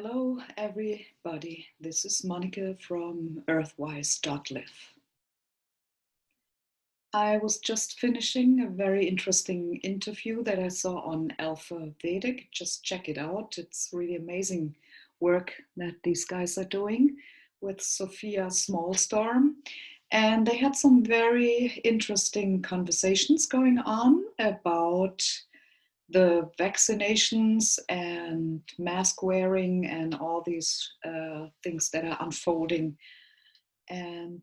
Hello, everybody. This is Monica from earthwise.live. I was just finishing a very interesting interview that I saw on Alpha Vedic. Just check it out. It's really amazing work that these guys are doing with Sophia Smallstorm. And they had some very interesting conversations going on about the vaccinations and mask wearing and all these things that are unfolding. And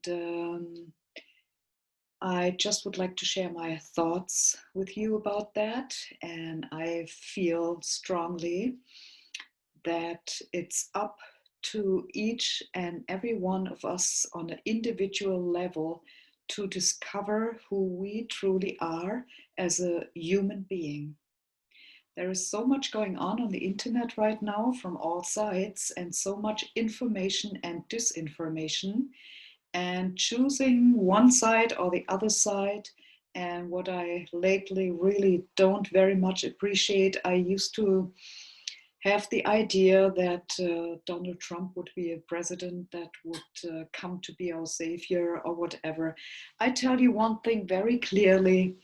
I just would like to share my thoughts with you about that. And I feel strongly that it's up to each and every one of us on an individual level to discover who we truly are as a human being. There is so much going on the internet right now from all sides, and so much information and disinformation, and choosing one side or the other side. And what I lately really don't very much appreciate, I used to have the idea that Donald Trump would be a president that would come to be our savior or whatever. I tell you one thing very clearly,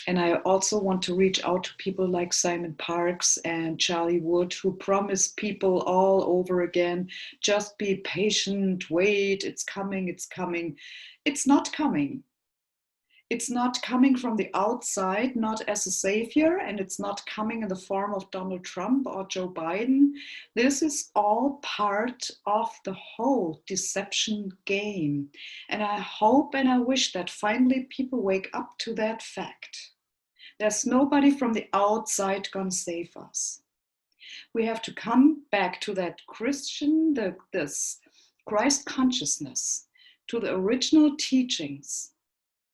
and I also want to reach out to people like Simon Parkes and Charlie Wood, who promise people all over again, just be patient, wait, it's coming, it's coming. It's not coming. It's not coming from the outside, not as a savior, and it's not coming in the form of Donald Trump or Joe Biden. This is all part of the whole deception game. And I hope and I wish that finally people wake up to that fact. There's nobody from the outside gonna save us. We have to come back to that this Christ consciousness, to the original teachings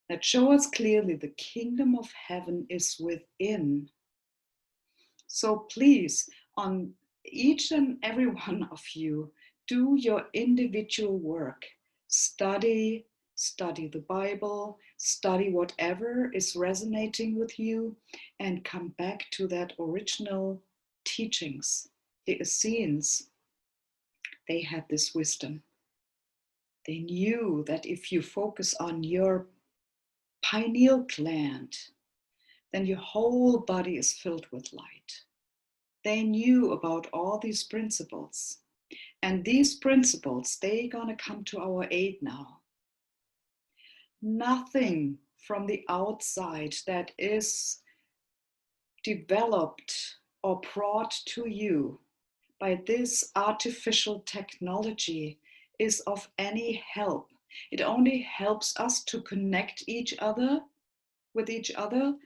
that show us clearly the kingdom of heaven is within. So please, on each and every one of you, do your individual work. Study the Bible, study whatever is resonating with you, and come back to that original teachings. The Essenes, they had this wisdom. They knew that if you focus on your pineal gland, then your whole body is filled with light. They knew about all these principles. And these principles, they're gonna come to our aid now. Nothing from the outside that is developed or brought to you by this artificial technology is of any help. It only helps us to connect with each other,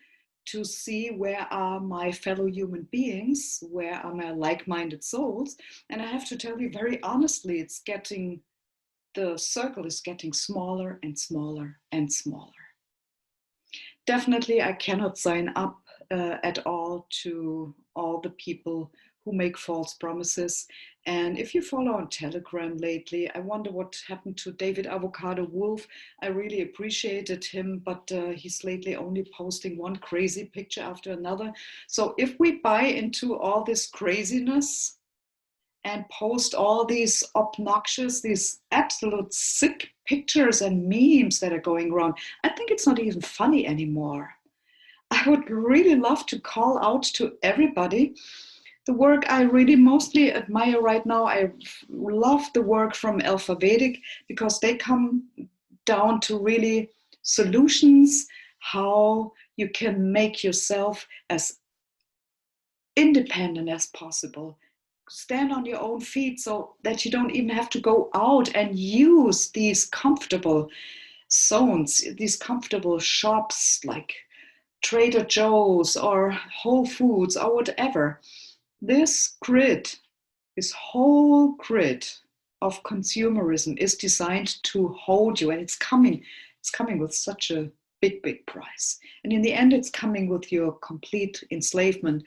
to see where are my fellow human beings, where are my like-minded souls. And I have to tell you very honestly, the circle is getting smaller and smaller and smaller. Definitely, I cannot sign up at all to all the people who make false promises. And if you follow on Telegram lately, I wonder what happened to David Avocado Wolf. I really appreciated him, but he's lately only posting one crazy picture after another. So if we buy into all this craziness and post all these obnoxious, these absolute sick pictures and memes that are going around, I think it's not even funny anymore. I would really love to call out to everybody the work I really mostly admire right now. I love the work from Alpha Vedic because they come down to really solutions, how you can make yourself as independent as possible. Stand on your own feet so that you don't even have to go out and use these comfortable zones, these comfortable shops like Trader Joe's or Whole Foods or whatever. This whole grid of consumerism is designed to hold you, and it's coming with such a big price. And in the end, it's coming with your complete enslavement.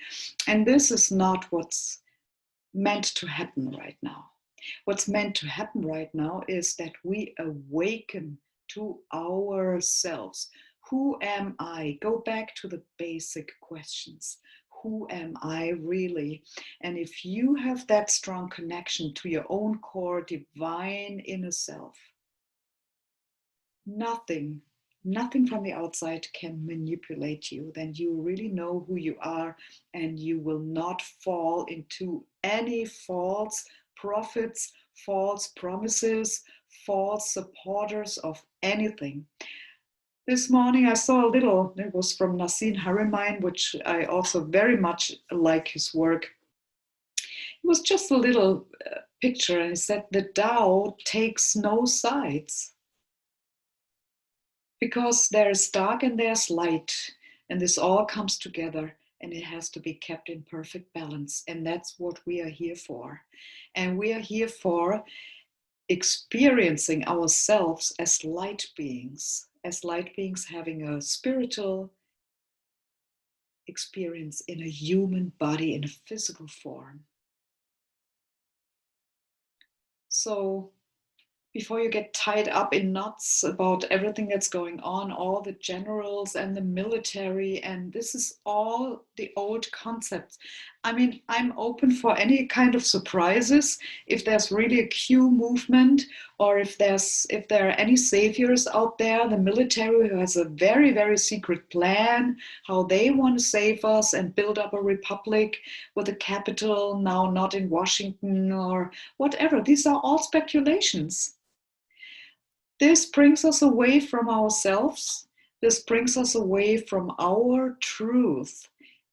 And this is not what's meant to happen right now. What's meant to happen right now is that we awaken to ourselves. Who am I? Go back to the basic questions. who am I really? And if you have that strong connection to your own core, divine inner self, nothing, nothing from the outside can manipulate you. Then you really know who you are, and you will not fall into any false prophets, false promises, false supporters of anything. This morning I saw a little, it was from Nassim Haramein, which I also very much like his work. It was just a little picture, and he said, the Tao takes no sides because there's dark and there's light, and this all comes together, and it has to be kept in perfect balance. And that's what we are here for. And we are here for experiencing ourselves as light beings having a spiritual experience in a human body, in a physical form. So before you get tied up in knots about everything that's going on, all the generals and the military, and this is all the old concepts. I mean, I'm open for any kind of surprises. If there's really a Q movement, or if there are any saviors out there, the military who has a very, very secret plan, how they want to save us and build up a republic with a capital now not in Washington or whatever. These are all speculations. This brings us away from ourselves. This brings us away from our truth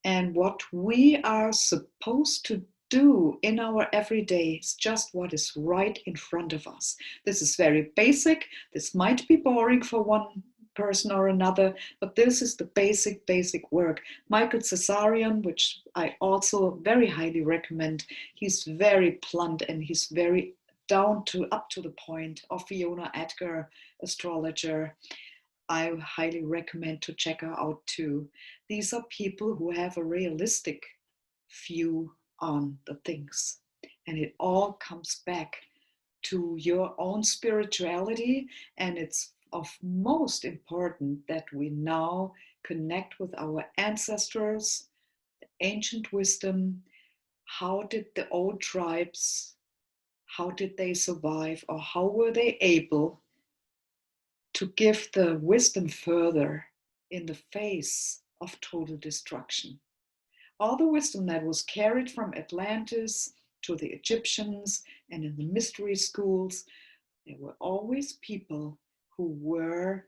and what we are supposed to do in our everyday. Is just what is right in front of us. This is very basic. This might be boring for one person or another, but this is the basic work. Michael Cesarian, which I also very highly recommend, he's very blunt and he's very down to up to the point. Of Fiona Edgar, astrologer, I highly recommend to check her out too. These are people who have a realistic view on the things, and it all comes back to your own spirituality. And it's of most important that we now connect with our ancestors, ancient wisdom. How did the old tribes, how did they survive, or how were they able to give the wisdom further in the face of total destruction? All the wisdom that was carried from Atlantis to the Egyptians and in the mystery schools, there were always people who were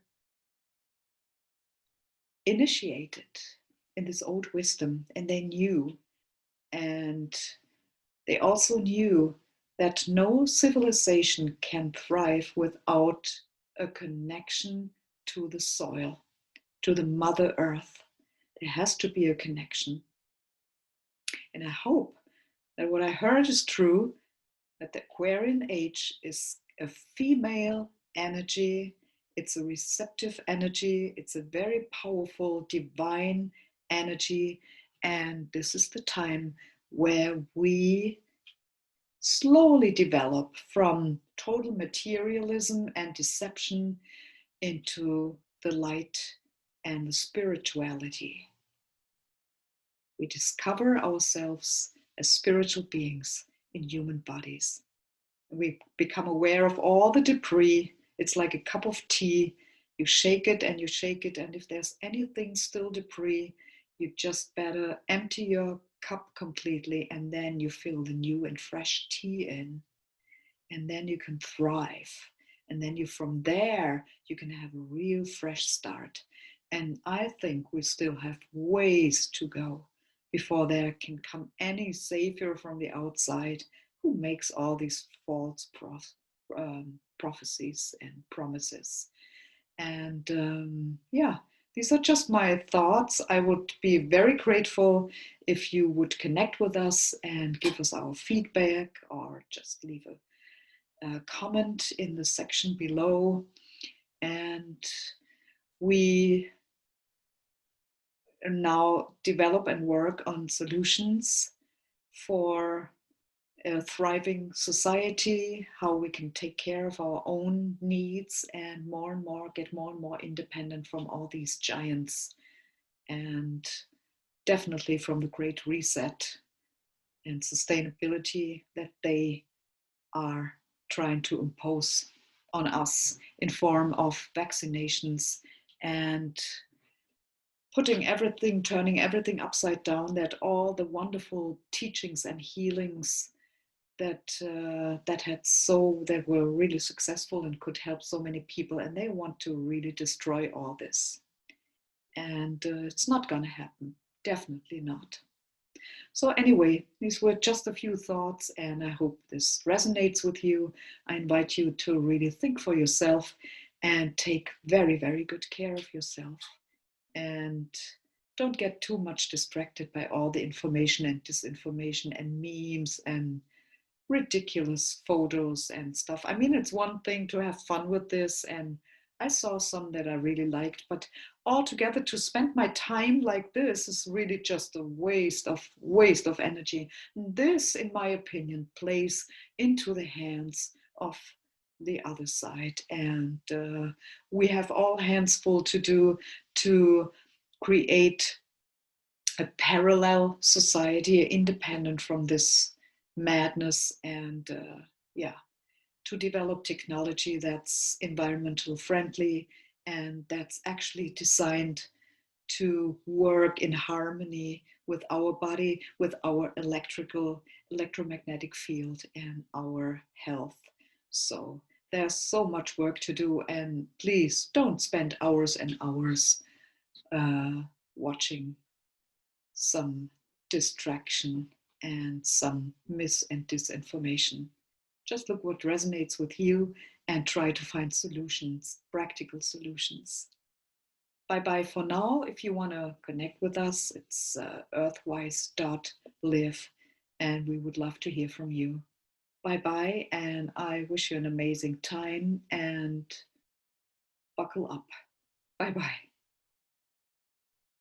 initiated in this old wisdom, and they knew. And they also knew that no civilization can thrive without a connection to the soil, to the Mother Earth. There has to be a connection. And I hope that what I heard is true, that the Aquarian age is a female energy. It's a receptive energy. It's a very powerful divine energy. And this is the time where we slowly develop from total materialism and deception into the light and the spirituality. We discover ourselves as spiritual beings in human bodies. We become aware of all the debris. It's like a cup of tea. You shake it and you shake it, and if there's anything still debris, you just better empty your cup completely, and then you fill the new and fresh tea in, and then you can thrive. And then from there, you can have a real fresh start. And I think we still have ways to go before there can come any savior from the outside who makes all these false prophecies and promises. And yeah, these are just my thoughts. I would be very grateful if you would connect with us and give us our feedback, or just leave a comment in the section below. And we now develop and work on solutions for a thriving society, how we can take care of our own needs and get more and more independent from all these giants. And definitely from the Great Reset and sustainability that they are trying to impose on us in form of vaccinations and turning everything upside down, that all the wonderful teachings and healings that were really successful and could help so many people, and they want to really destroy all this. And it's not going to happen. Definitely not. So anyway, these were just a few thoughts, and I hope this resonates with you. I invite you to really think for yourself and take very, very good care of yourself. And don't get too much distracted by all the information and disinformation and memes and ridiculous photos and stuff. I mean, it's one thing to have fun with this, and I saw some that I really liked, but altogether to spend my time like this is really just a waste of energy. This, in my opinion, plays into the hands of the other side, and we have all hands full to do to create a parallel society independent from this madness, and yeah, to develop technology that's environmental friendly and that's actually designed to work in harmony with our body, with our electromagnetic field, and our health. So there's so much work to do, and please don't spend hours and hours watching some distraction and some mis and disinformation. Just look what resonates with you and try to find solutions, practical solutions. Bye bye for now. If you want to connect with us, it's earthwise.live, and we would love to hear from you. Bye bye, and I wish you an amazing time, and buckle up. Bye bye.